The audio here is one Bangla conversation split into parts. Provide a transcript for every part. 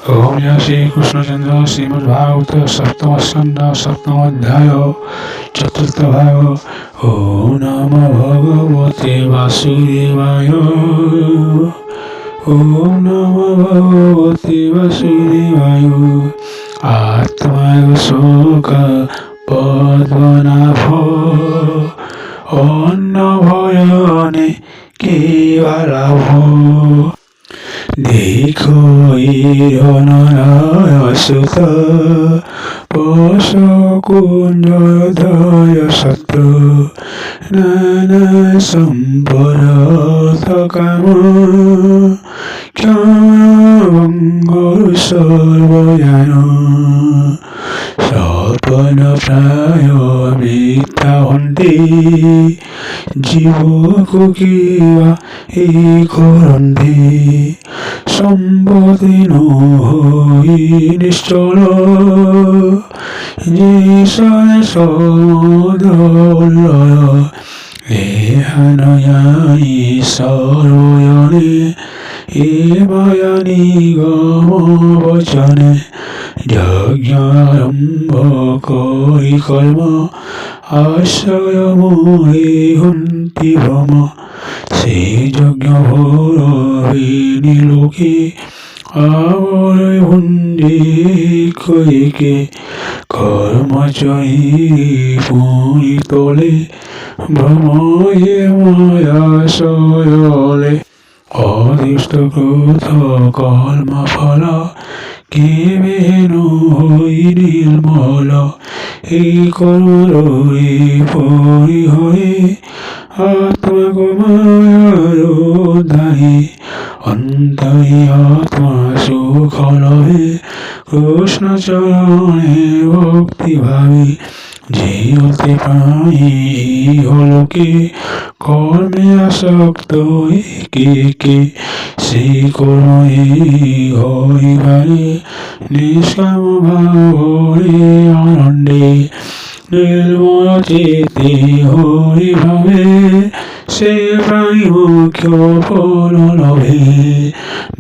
ओम जय श्री कृष्णचंद्र श्रीमद्भागवत सप्तम स्कंद सप्तम अध्याय चतुर्थ भाग। ओम नमो भगवते वासुदेवाय। ओम नमो भगवते वासुदेवाय। आत्मा शोक पद्मनाभ अन्न भयने केवलाभ। देखो हिरणरायसुत पशकुञ्जधय शत्रु नाना सम्परथ काम क्षणभङ्गुर सर्वयान सपन प्राय मिथ्या हन्ति जीवको किवा करन्ति সম্পদে নহি নিশ্চল যেষায় সদলয় এহানয়াই সরয়নে এ মায়া নিগম বচনে যজ্ঞারম্ভ করি কর্ম আশ্রয় মোহে হন্তি ভ্রম সেই যজ্ঞ ভৈরবিনী লোকে আবরয় ভুঞ্জি কয়েকে কর্মচয়ী পুনি তোলে ভ্রময়ে মায়াশয়লে অদৃষ্ট ক্রোধ কর্ম ফল কেবেন হই নির্মল এই কর্মরে পরিহরে আত্মা মায়ার দায়ী অন্তরে আত্মা সুখ লভে কৃষ্ণ চরণে ভক্তি ভাবে যে হতে পাই হলোকে কর্মে আসক্ত একে সেই কর্মে হরিবারে নিষ্কাম ভাবরে আনন্দে নির্মল চিত্তে হরি ভাবে সে প্রাণী মুখ্য ফল লভে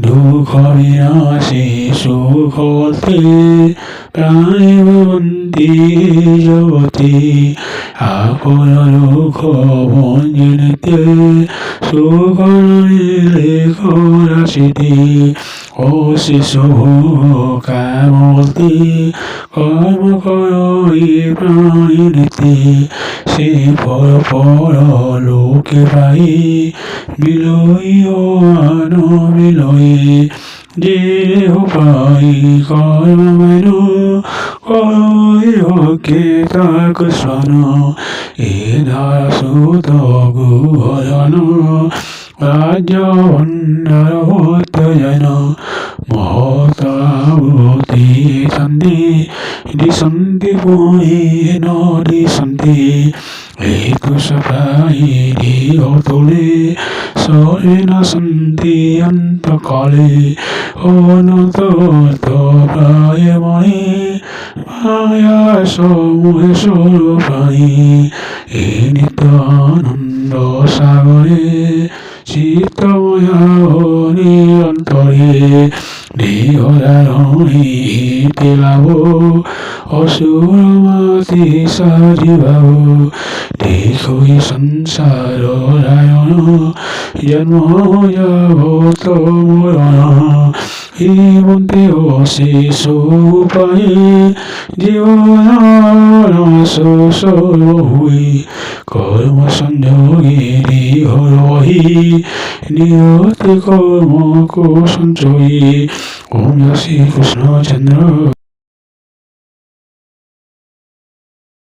দুঃখ বিনাশে সুখ হতে প্রাণী ভবন্তি জগতে আপন দুঃখ ভঞ্জনিতে সুখ লেখ রাশিতে অশেষ কামতি কর্ম করি প্রাণী নীতি সে পর লোকে পাই বিলয়ী আন বিলয়ী যে পাই কর্ম মেন করকে তাক স্বন এ ধারা সুত গুহজন রাজ্য ভণ্ডার হত জন মহতাবতী সন্ধি দিশন্তি পুহি নদিশন্তি হেতুষপ্রায়ী দেহ তোলে সরে না সন্তি অন্তকালে অনত প্রায় মণি মায়া সমূহে স্বরূপাণী এ নিত্য আনন্দ সাগরে চিত্তময়া নিরন্তরে দেহধারণী লাভ অসুরমতি সাজিভাব দেখই সংসার রায়ণ জন্ম যাবত মরণ হিমন্তে অশেষ উপায়ে জীবন সর্বহুই কর্ম সংযোগে হরহি নিয়তি কর্ম কো সঞ্চয়ী। ওম শ্রী কৃষ্ণচন্দ্র।